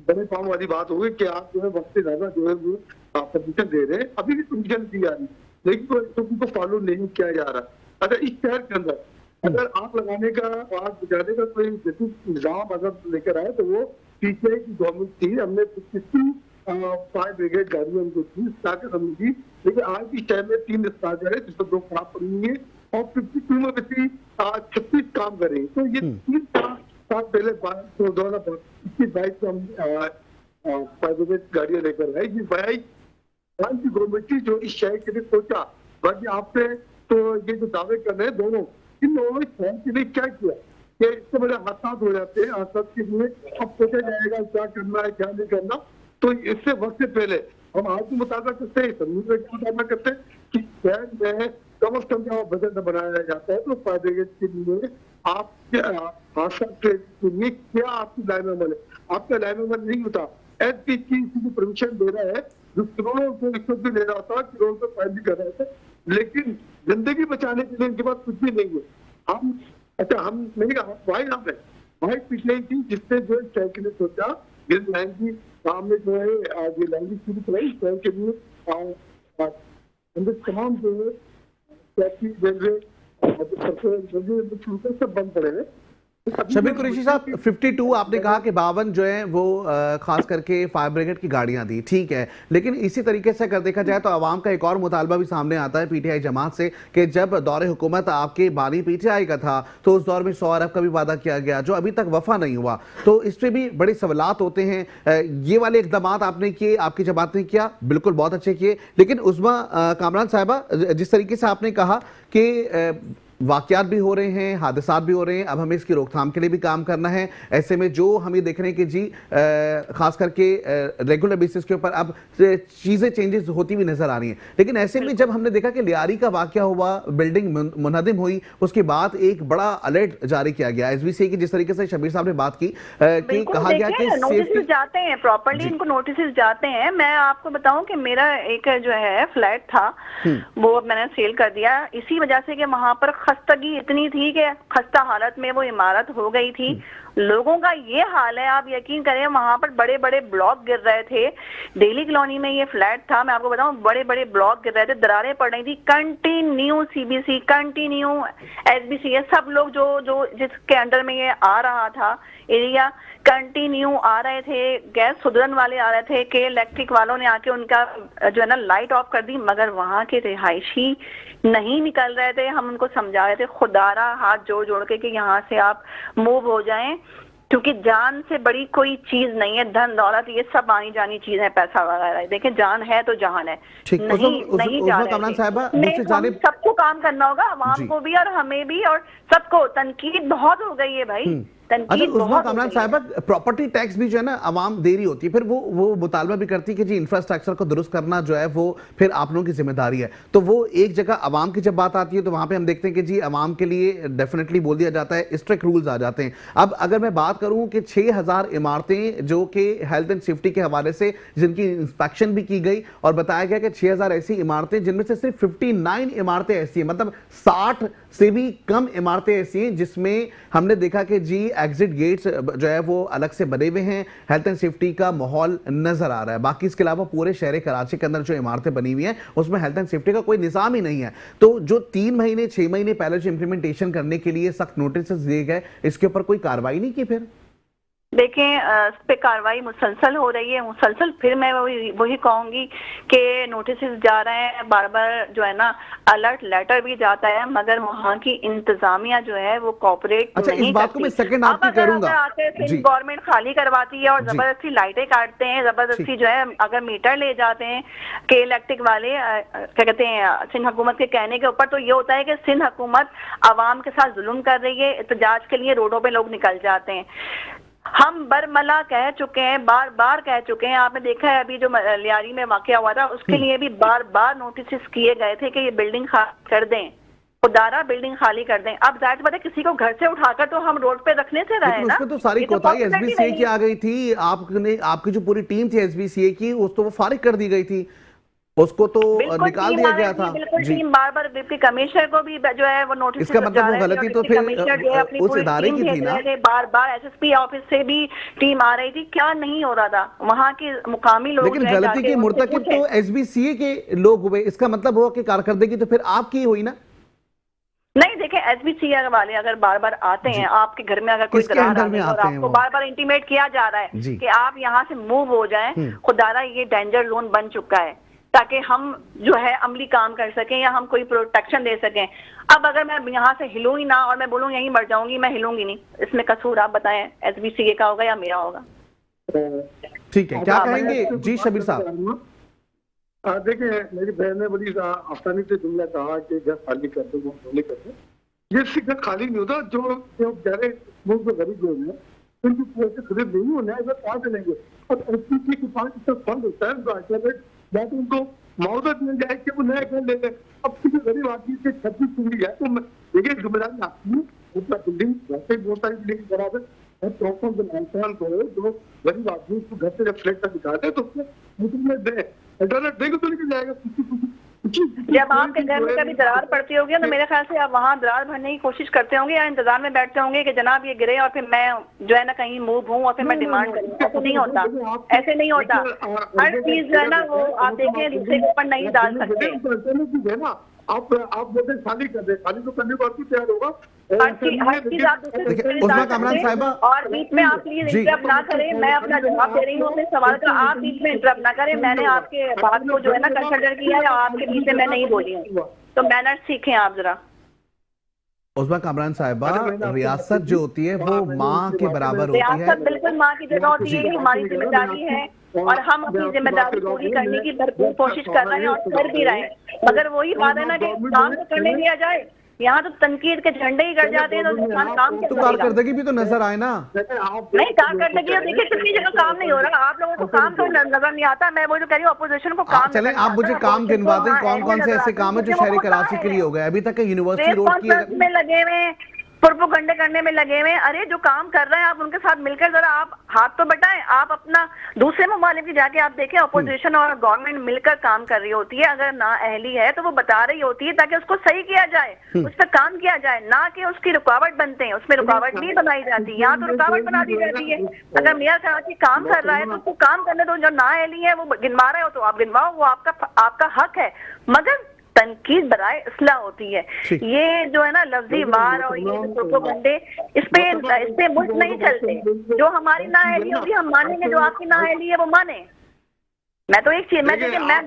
बड़े काम वाली बात होगी कि आप जो है वक्त से ज्यादा जो है वो परमिशन दे रहे हैं, अभी भी परमिशन दी जा रही, लेकिन तो उनको फॉलो नहीं किया जा रहा। अगर इस शहर के अंदर अगर आग लगाने का, आग बुझाने का कोई निजाम अगर लेकर आए तो वो पीटीआई की गवर्नमेंट थी, हमने फायर ब्रिगेड गाड़ियां उनको थी, ताकत हमने दी, लेकिन आज भी शहर में 3 स्टार्ट है जिसमें 2 खराब पड़ी हुई है और 52 में बची 36 काम कर रही है। तो ये 3 साल पहले 2022 को हम फायर ब्रिगेड गाड़ियां लेकर आए, ये की गवर्नमेंट थी जो इस शहर के लिए सोचा। बाकी आपने तो ये जो दावे कर रहे हैं दोनों, इन लोगों ने शहर के लिए क्या किया कि इससे बड़े हादसा हो जाते हैं, हादसा के लिए अब सोचा जाएगा क्या करना है क्या नहीं करना। तो इससे वक्त से पहले हम आज भी मुताजा करते हैं, समूह में मुताजा करते हैं कि शहर में कम से कम जब बजट बनाया जाता है तो फायर ब्रिगेड के लिए आपके हादसा के लिए क्या आपकी लाइन अमल है, आपका लाइन अमल नहीं होता। एसपीसी को परमिशन दे रहा है जो करोड़ों रुपये रिश्वत भी ले रहा था, करोड़ों रुपये फाइन भी कर रहे थे, लेकिन जिंदगी बचाने के लिए इनके पास कुछ भी नहीं है। हम नहीं कहा भाई, हम है भाई पिछले थी जिसने जो शहर के लिए सोचा, ग्रीन लाइन की सामने जो है ये लाइन भी शुरू कराई शहर के लिए, तमाम जो है टैक्सी रेलवे सब बंद पड़े हैं, शबीर कुरैशी साहब, 52 आपने कहा कि 52 जो है वो खास करके फायर ब्रिगेड की गाड़ियां दी, ठीक है, लेकिन इसी तरीके से अगर देखा जाए तो अवाम का एक और मुतालबा भी सामने आता है पीटीआई जमात से कि जब दौरे हुकूमत आपके बानी पीटीआई का था तो उस दौर में 100 अरब का भी वादा किया गया जो अभी तक वफा नहीं हुआ, तो इस पर भी बड़े सवालात होते हैं। ये वाले इकदाम आपने किए, आपकी जमात ने किया, बिल्कुल बहुत अच्छे किए, लेकिन उस्मा कामरान साहिबा, जिस तरीके से आपने कहा कि वाकयात भी हो रहे हैं, हादसात भी हो रहे हैं, अब हमें इसकी रोकथाम के लिए भी काम करना है, ऐसे में जो हम ये देख रहे हैं कि जी खास करके रेगुलर बेसिस के ऊपर अब चीज़ें चेंजेस होती हुई नजर आ रही हैं, लेकिन ऐसे में जब हमने देखा कि लियारी का वाकया हुआ, बिल्डिंग मुनहदिम हुई, उसके बाद एक बड़ा अलर्ट जारी किया गया एसबीसी की, जिस तरीके से शबीर साहब ने बात की कि कहा गया कि नोटिस जाते हैं, प्रॉपर्ली इनको नोटिस जाते हैं। मैं आपको बताऊं कि मेरा एक जो है फ्लैट था वो मैंने सेल कर दिया इसी वजह से कि वहां पर खस्तगी इतनी थी कि खस्ता हालत में वो इमारत हो गई थी। लोगों का ये हाल है, आप यकीन करें, वहां पर बड़े बड़े ब्लॉक गिर रहे थे। डेली कॉलोनी में ये फ्लैट था, मैं आपको बताऊं, बड़े बड़े ब्लॉक गिर रहे थे, दरारें पड़ रही थी, कंटिन्यू सीबीसी, कंटिन्यू एसबीसी, सब लोग जो जिसके अंडर में ये आ रहा था एरिया, कंटिन्यू आ रहे थे। गैस सुधरन वाले आ रहे थे कि इलेक्ट्रिक वालों ने आके उनका जो है ना लाइट ऑफ कर दी, मगर वहां के रिहायशी नहीं निकल रहे थे। हम उनको समझा रहे थे खुदारा हाथ जोड़ जोड़ के कि यहाँ से आप मूव हो जाएं, क्योंकि जान से बड़ी कोई चीज नहीं है, धन दौलत ये सब आनी जानी चीज है, पैसा वगैरह। देखिए जान है तो जहान है, नहीं जा रहे। सबको काम करना होगा, आवाम को भी और हमें भी, और सबको। तनकीद बहुत हो गई है भाई, कामरान साहिबा, प्रॉपर्टी टैक्स भी जो है ना आवाम देरी होती है, फिर वो मुतालबा भी करती है कि जी इंफ्रास्ट्रक्चर को दुरुस्त करना जो है वो फिर आप लोगों की जिम्मेदारी है, तो वो एक जगह आवाम की जब बात आती है तो वहां पे हम देखते हैं कि जी आवाम के लिए डेफिनेटली बोल दिया जाता है, स्ट्रिक्ट रूल्स आ जाते हैं। अब अगर मैं बात करूं कि 6000 इमारतें जो कि हेल्थ एंड सेफ्टी के हवाले से जिनकी इंस्पेक्शन भी की गई और बताया गया कि 6000 ऐसी इमारतें जिनमें से सिर्फ 59 इमारतें ऐसी हैं, मतलब 60 से भी कम इमारतें ऐसी हैं जिसमें हमने देखा कि जी एग्जिट गेट्स जो है वो अलग से बने हुए हैं, हेल्थ एंड सेफ्टी का माहौल नजर आ रहा है। बाकी इसके अलावा पूरे शहर कराची के अंदर जो इमारतें बनी हुई हैं उसमें हेल्थ एंड सेफ्टी का कोई निज़ाम ही नहीं है। तो जो 3 महीने 6 महीने पहले जो इंप्लीमेंटेशन करने के लिए सख्त नोटिस दिए गए, इसके ऊपर कोई कार्रवाई नहीं की फिर? देखें, इस पे कार्रवाई मुसलसल हो रही है, मुसलसल। फिर मैं वही कहूंगी कि नोटिस जा रहे हैं, बार बार जो है ना अलर्ट लेटर भी जाता है, मगर वहाँ की इंतजामिया जो है वो कोऑपरेट नहीं करती। इस बात को मैं सेकंड आपकी करूंगा। गवर्नमेंट खाली करवाती है और जबरदस्ती लाइटें काटते हैं, जबरदस्ती जो है अगर मीटर ले जाते हैं कि इलेक्ट्रिक वाले क्या कहते हैं सिंध हुकूमत के कहने के ऊपर, तो ये होता है कि सिंध हुकूमत आवाम के साथ जुल्म कर रही है। एहतजाज के लिए रोडों पे लोग निकल जाते हैं। हम बरमला कह चुके हैं, बार बार कह चुके हैं। आपने देखा है अभी जो लियारी में वाकया हुआ था, उसके लिए भी बार बार नोटिस किए गए थे कि ये बिल्डिंग खाली कर दें, खुदारा बिल्डिंग खाली कर दें। अब जाहिर बात है किसी को घर से उठाकर तो हम रोड पे रखने से रहे ना, उसमें तो सारी कोताही एसबीसीए की आ गई थी। आपकी जो पूरी टीम थी एसबीसीए की, उस तो वो फारिग कर दी गई थी, उसको तो निकाल दिया गया था। टीम बार बार डिप्टी कमिश्नर को भी जो है वो नोटिस, इसका मतलब वो गलती तो फिर उस इदारे की थी ना। बार बार एसएसपी ऑफिस से भी टीम आ रही थी, क्या नहीं हो रहा था वहाँ के मुकामी लोग। लेकिन गलती के मुर्तकिब तो एसबीसीए के लोग हुए, इसका मतलब हुआ कि कारकर्दगी तो फिर आपकी हुई ना। नहीं, देखें, एसबीसीए वाले अगर बार बार आते हैं आपके घर में, अगर कोई दरार आती है और आपको बार बार इंटीमेट किया जा रहा है कि आप यहाँ से मूव हो जाएं, खुदारा ये डेंजर जोन बन चुका है, ताकि हम जो है अमली काम कर सकें या हम कोई प्रोटेक्शन दे सकें। अब अगर मैं यहाँ से हिलूँ ही ना और मैं बोलूँ यहीं मर जाऊंगी, मैं हिलूंगी नहीं, इसमें कसूर आप बताएं एसबीसीए का होगा या मेरा होगा? ठीक है, क्या कहेंगे जी शबीर साहब? देखिए, मेरी बहन ने बड़ी आसानी से जुमला कहा कि घर खाली कर दो, खाली कर दो। ये सिर्फ घर खाली नहीं होता, जो बेचारे मुल्क में गरीब लोग हैं उनकी पैसे खरीद नहीं होने, अगर कहाँ से लेंगे? और एसबीसीए के पास इतना फंड होता है बात उनको मौजूद मिल जाए कि वो नया घर ले लें। अब किसी गरीब आदमी से 36 पूरी है तो देखिए जिम्मेदारी आपकी, उतना बिल्डिंग वैसे बहुत सारी बिल्डिंग बराबर है, जो गरीब आदमी उसको घर से जब फ्लैट तक निकालते तो उसमें इंटरनेट देंगे तो निकल जाएगा। जब आपके घर में कभी दरार पड़ती होगी तो मेरे ख्याल से आप वहाँ दरार भरने की कोशिश करते होंगे या इंतजार में बैठते होंगे कि जनाब ये गिरे और फिर मैं जो है ना कहीं मूव हूँ और फिर मैं डिमांड करूँ। ऐसे नहीं होता, ऐसे नहीं होता। हर चीज जो है ना वो आप देखें दूसरे के ऊपर नहीं डाल सकते। आप बोलते हैं खाली कर दे, खाली तो करने को आपको तैयार होगा। हर चीज आप दूसरे देखिए, दूसरे उस्मा डाल कामरान सकते हैं। साहिबा, और बीच में आप प्लीज जी। इंटरप्ट ना करें, मैं अपना जवाब दे रही हूँ अपने सवाल का, आप बीच में इंटरप्ट ना करें। मैंने आपके बात को जो है ना कंसिडर किया है, आपके बीच में मैं नहीं बोली हूँ, तो मैनर्स सीखें आप जरा। उस्मा कामरान साहिबा, रियासत जो होती है वो माँ के बराबर होती है। रियासत बिल्कुल माँ की जगह होती है, ये हमारी जिम्मेदारी है और हम अपनी जिम्मेदारी पूरी करने की भरपूर कोशिश कर रहे हैं और कर भी रहे हैं। मगर वही बात है ना कि काम तो करने दिया जाए, यहाँ तो तनकीद के झंडे ही गड़ जाते हैं, तो इंसान काम तो कैसे करेगा? कारकर्दगी भी तो नजर आए ना। नहीं, कारकर्दगी देखिए कितनी जगह काम नहीं हो रहा, आप लोगों को काम तो नजर नहीं आता। मैं वो जो कह रही हूँ अपोजिशन को काम चलें, नजर आप नहीं मुझे आता। काम गिनवा दें, हाँ, कौन कौन से नजर ऐसे आते काम है हैं, जो मुझे शहरी वो कराची पता के लिए है। हो गए। अभी तक यूनिवर्सिटी प्रेस रोड की कॉन्फ्रेंस में लगे हुए हैं, प्रोपोगंडे करने में लगे हुए हैं। अरे जो काम कर रहे हैं आप उनके साथ मिलकर जरा आप हाथ तो बटाएं। आप अपना दूसरे ममालिक की जाके आप देखें, अपोजिशन और गवर्नमेंट मिलकर काम कर रही होती है। अगर ना अहली है तो वो बता रही होती है ताकि उसको सही किया जाए, उस पर काम किया जाए, ना कि उसकी रुकावट बनते हैं। उसमें रुकावट नहीं बनाई जाती, यहाँ तो रुकावट बना दी जाती है। अगर मेयर कराची काम कर रहा है तो उसको काम करने दो। जो ना अहली है वो गिनवा रहे हो तो आप गिनवाओ, वो आपका हक है। मगर तनकीद बराए इसलाह होती है। ये जो है ना लफ्जी वार और ये प्रोपोगंडे, इस पे मुल्क नहीं चलते। जो हमारी नाअहली होगी हम मानेंगे, जो आपकी नाअहली है वो माने। मैं तो एक चीज मैं देखिए मैं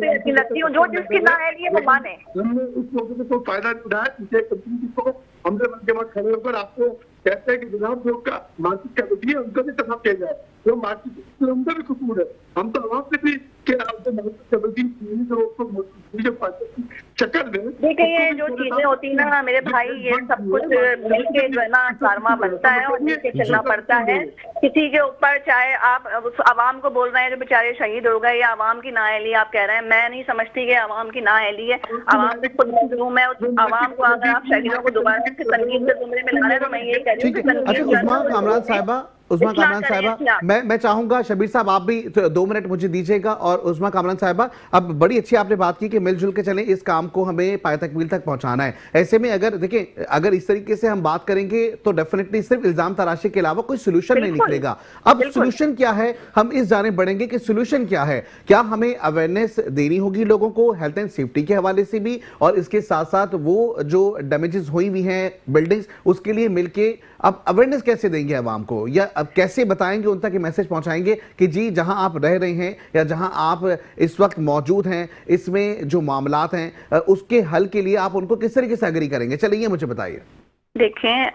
यकीन रखती हूँ, जो जिसकी नाअहली है वो माने। हमने इस मौके पे कोई फायदा उठाया, किसी कंपनी को हमने मन के बाद खड़े होकर आपको कहते हैं कि जनाब जो का मार्केट कमेटी है उनका भी तलब किया जाए, जो मार्केट उनका भी कसूर है। हम तो आवाम से भी चक्कर में देखिए ये जो चीजें होती है ना मेरे भाई, ये सब कुछ मिलके जो है ना कारवा बनता है और मिलके चलना पड़ता है। किसी के ऊपर चाहे आप उस आवाम को बोल रहे हैं जो बेचारे शहीद हो गए, या आवाम की नाअहली आप कह रहे हैं, मैं नहीं समझती कि आवाम की नाअहली है। आवाम से खुद मजलूम है, उस आवाम को अगर आप शहीदों को दोबारा से तनकीद के जुमरे में ला रहे हैं तो मैं यही कह रही हूँ कि अच्छा, उस्मा कामरान साहिबा, मैं चाहूंगा शबीर साहब आप भी 2 मिनट मुझे दीजिएगा। और उस्मा कामरान साहिबा, अब बड़ी अच्छी आपने बात की कि मिलजुल के चलें, इस काम को हमें पाए तकमील तक पहुंचाना है। ऐसे में अगर देखिए, अगर इस तरीके से हम बात करेंगे तो डेफिनेटली सिर्फ इल्जाम तराशी के अलावा कोई सोल्यूशन नहीं निकलेगा। अब सोल्यूशन क्या है, हम इस जाने बढ़ेंगे कि सोल्यूशन क्या है। क्या हमें अवेयरनेस देनी होगी लोगों को हेल्थ एंड सेफ्टी के हवाले से भी, और इसके साथ साथ वो जो डैमेजेस हुई हुई हैं बिल्डिंग्स, उसके लिए मिलके अब अवेयरनेस कैसे देंगे आवाम को, या अब कैसे बताएंगे उन तक ये मैसेज पहुंचाएंगे कि जी जहां आप रह रहे हैं या जहां आप इस वक्त मौजूद हैं, इसमें जो मामलात हैं उसके हल के लिए आप उनको किस तरीके से एग्री करेंगे? चलिए ये मुझे बताइए। देखें,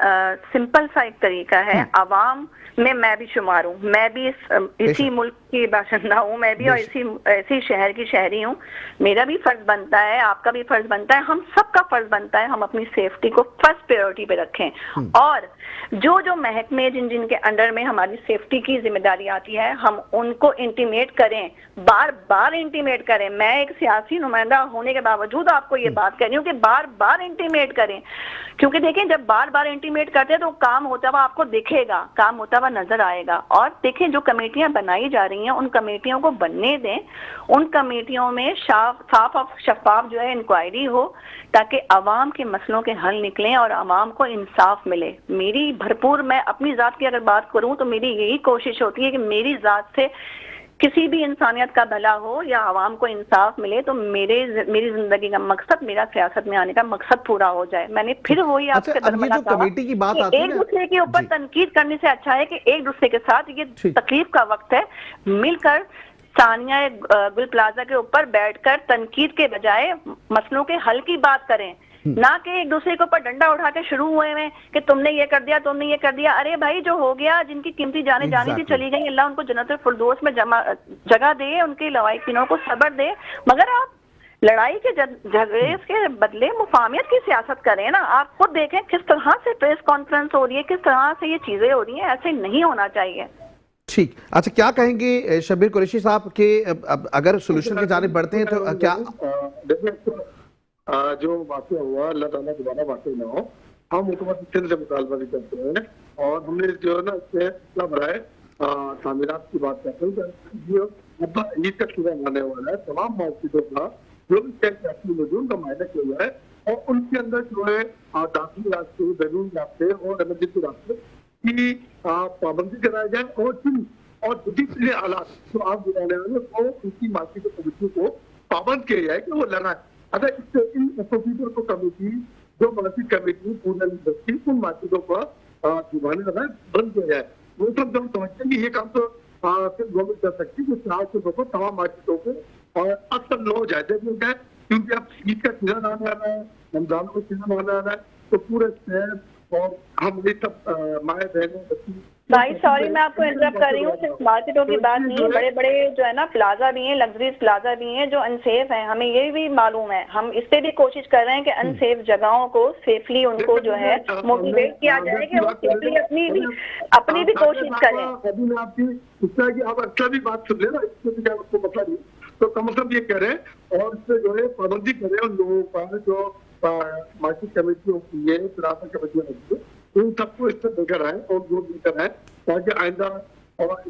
सिंपल सा एक तरीका है, आवाम में मैं भी शुमार हूँ, मैं भी इसी मुल्क की बाशिंदा हूँ, मैं भी और इसी शहर की शहरी हूँ। मेरा भी फर्ज बनता है, आपका भी फर्ज बनता है, हम सबका फर्ज बनता है हम अपनी सेफ्टी को फर्स्ट प्रायोरिटी पे रखें। और जो महकमे जिनके अंडर में हमारी सेफ्टी की जिम्मेदारी आती है, हम उनको इंटीमेट करें, बार बार इंटीमेट करें। मैं एक सियासी नुमाइंदा होने के बावजूद आपको ये बात कह रही हूँ कि बार बार इंटीमेट करें, क्योंकि देखें जब बार बार इंटीमेट करते हैं तो काम होता हुआ आपको दिखेगा, काम होता हुआ नजर आएगा। और देखें जो कमेटियां बनाई जा रही हैं उन कमेटियों को बनने दें, उन कमेटियों में साफ और शफाफ जो है इंक्वायरी हो, ताकि आवाम के मसलों के हल निकलें और आवाम को इंसाफ मिले। मेरी भरपूर, मैं अपनी जात की अगर बात करूं तो मेरी यही कोशिश होती है कि मेरी जात से किसी भी इंसानियत का भला हो या आवाम को इंसाफ मिले, तो मेरी जिंदगी का मकसद, मेरा सियासत में आने का मकसद पूरा हो जाए। मैंने फिर वही आपसे कमेटी की बात आती है, एक दूसरे के ऊपर तनकीद करने से अच्छा है कि एक दूसरे के साथ, ये तकलीफ का वक्त है, मिलकर सानिया गुल प्लाजा के ऊपर बैठकर तनकीद के बजाय मसलों के हल की बात करें, ना कि एक दूसरे के ऊपर डंडा उठा के शुरू हुए हैं कि तुमने ये कर दिया, तुमने ये कर दिया। अरे भाई, जो हो गया, जिनकी कीमती जाने जानी थी चली गई, अल्लाह उनको जन्नतुल फिरदौस में जगह दे, उनके लवाइकिनों को सब्र दे। मगर आप लड़ाई के झगड़े के बदले मुफाहमत की सियासत करें ना। आप खुद देखें किस तरह से प्रेस कॉन्फ्रेंस हो रही है, किस तरह से ये चीजें हो रही हैं, ऐसे नहीं होना चाहिए। ठीक, अच्छा, क्या कहेंगे शब्बीर कुरैशी साहब के अगर सोल्यूशन के जाने बढ़ते हैं तो क्या? जो वाक़या हुआ, अल्लाह ताला दोबारा वाक़या ना हो। हम मुतमस्सिल से मुतालबा भी करते हैं और हमने जो है ना इससे इतना बराए तामीरात की बात करते हैं। ईद का शुरू आने वाला है, तमाम मस्जिदों का जो भी मौजूद उनका मायना किया जाए और उनके अंदर जो है दाखिली रास्ते, बैरून रास्ते और इमरजेंसी रास्ते की पाबंदी कराई जाए और दूसरे हालात जो आप बताने वाले वो उनकी मार्केट कमेटी को पाबंद किया जाए कि वो लगाए। अगर इन प्रोसीजर को कमेटी जो मार्केट कमेटी पूर्ण बस्ती उन मार्केटों को जुबानी लगा बंद किया जाए। वो सब जब समझते हैं कि ये काम तो सिर्फ गवर्नमेंट कर सकती है कि चुनाव के दौरान तमाम मार्केटों को और अक्सर लो हो जाए क्योंकि अब ईद का सीजन आने आ रहा है, रमजान का सीजन आने आ रहा है, तो पूरे शहर और हम ये सब माए बहनों बच्ची। भाई सॉरी मैं आपको इंटरप्ट कर रही हूँ, सिर्फ मार्केटों की बात नहीं है, बड़े बड़े जो है ना प्लाजा भी हैं, लग्जरीज प्लाजा भी हैं जो अनसेफ हैं, हमें ये भी मालूम है। हम इस पे भी कोशिश कर रहे हैं कि अनसेफ जगहों को सेफली उनको जो है मोटिवेट किया जाए कि वो सेफली अपनी भी कोशिश करें। अभी मैं आपकी इस तरह की आप अच्छा भी बात सुन लेना, इससे भी क्या आपको मतलब नहीं, तो कम से कम ये करें और इससे जो है पाबंदी करें उन लोगों पर जो मार्केट कमेटियों की है, राशन कमेटियां होती है, इन सबको इस पर लेकर आए और जोर देकर आए ताकि आइंदा और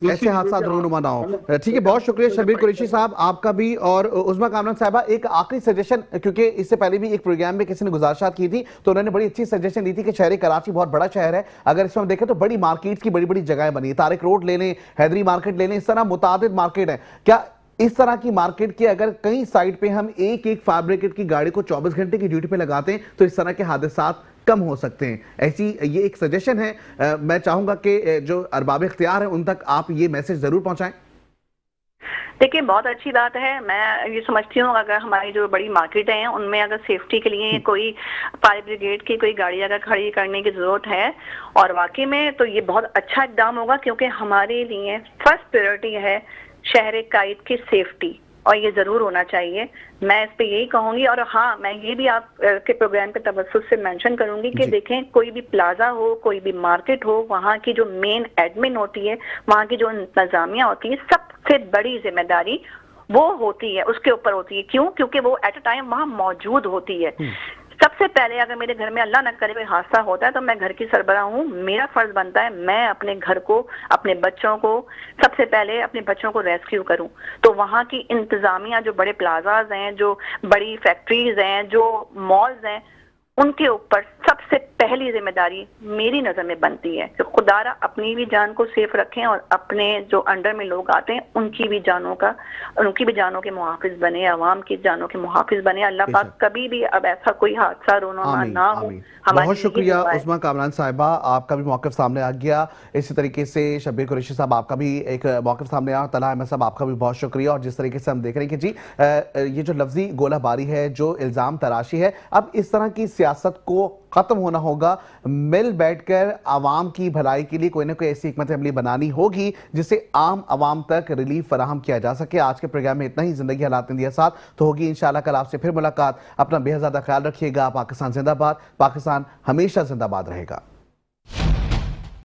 ऐसे हादसा रोनुमा ना हो। ठीक है, बहुत शुक्रिया शब्बीर कुरैशी साहब आपका भी। और उस्मा कामरान साहिबा, एक आखिरी सजेशन, क्योंकि इससे पहले भी एक प्रोग्राम में किसी ने गुजारिशात की थी तो उन्होंने बड़ी अच्छी सजेशन दी थी कि शहर कराची बहुत बड़ा शहर है, अगर इसमें हम देखें तो बड़ी मार्केट्स की बड़ी बड़ी जगहें बनी है, तारिक रोड ले लें, हैदरी मार्केट ले लें, इस तरह मुतादिद मार्केट है। क्या इस तरह की मार्केट के अगर कई साइड पे हम एक एक फायर ब्रिगेड की गाड़ी को 24 घंटे की ड्यूटी पे लगाते हैं तो इस तरह के हादसात कम हो सकते हैं? ऐसी ये एक सजेशन है, मैं चाहूंगा कि जो अरबाब इख्तियार है उन तक आप ये मैसेज जरूर पहुंचाएं। देखिए बहुत अच्छी बात है, मैं ये समझती हूँ अगर हमारी जो बड़ी मार्केट हैं उनमें अगर सेफ्टी के लिए कोई फायर ब्रिगेड की कोई गाड़ी अगर खड़ी करने की जरूरत है और वाकई में तो ये बहुत अच्छा इकदाम होगा, क्योंकि हमारे लिए फर्स्ट प्रायोरिटी है शहर कायद की सेफ्टी और ये जरूर होना चाहिए। मैं इस पे यही कहूंगी। और हाँ, मैं ये भी आप के प्रोग्राम के तवज्जुह से मेंशन करूंगी कि देखें कोई भी प्लाजा हो, कोई भी मार्केट हो, वहाँ की जो मेन एडमिन होती है, वहाँ की जो इंतजामिया होती है, सबसे बड़ी जिम्मेदारी वो होती है, उसके ऊपर होती है। क्यों? क्योंकि वो एट अ टाइम वहाँ मौजूद होती है। सबसे पहले अगर मेरे घर में अल्लाह न करे कोई हादसा होता है तो मैं घर की सरबराह हूँ, मेरा फर्ज बनता है मैं अपने घर को, अपने बच्चों को, सबसे पहले अपने बच्चों को रेस्क्यू करूँ। तो वहाँ की इंतजामिया, जो बड़े प्लाजाज हैं, जो बड़ी फैक्ट्रीज हैं, जो मॉल्स हैं, उनके ऊपर सबसे पहली जिम्मेदारी मेरी नजर में बनती है कि खुदारा अपनी भी जान को सेफ रखें और अपने जो अंडर में लोग आते हैं उनकी भी जानों के मुहाफिज बने, अवाम की जानों के मुहाफिज बने। अल्लाह पाक कभी भी अब ऐसा कोई हादसा रोना ना हो। बहुत शुक्रिया उस्मा कामरान साहिबा, आपका भी मौक़िफ़ सामने आ गया। इसी तरीके से शब्बीर कुरैशी साहब आपका भी एक मौक़िफ़ सामने आया। तलहा अहमद साहब आपका भी बहुत शुक्रिया। और जिस तरीके से हम देख रहे हैं कि जी ये जो लफ्जी गोलाबारी है, जो इल्ज़ाम तराशी है, अब इस तरह की सियासत को खत्म होना होगा। मिल बैठकर आवाम की भलाई के लिए कोई ना कोई ऐसी हिकमत अमली बनानी होगी जिससे आम आवाम तक रिलीफ फराहम किया जा सके। आज के प्रोग्राम में इतना ही। जिंदगी हालात ने दिया साथ तो होगी इंशाल्लाह कल आपसे फिर मुलाकात। अपना बेहद ज़्यादा ख्याल रखिएगा। पाकिस्तान जिंदाबाद, पाकिस्तान हमेशा जिंदाबाद रहेगा।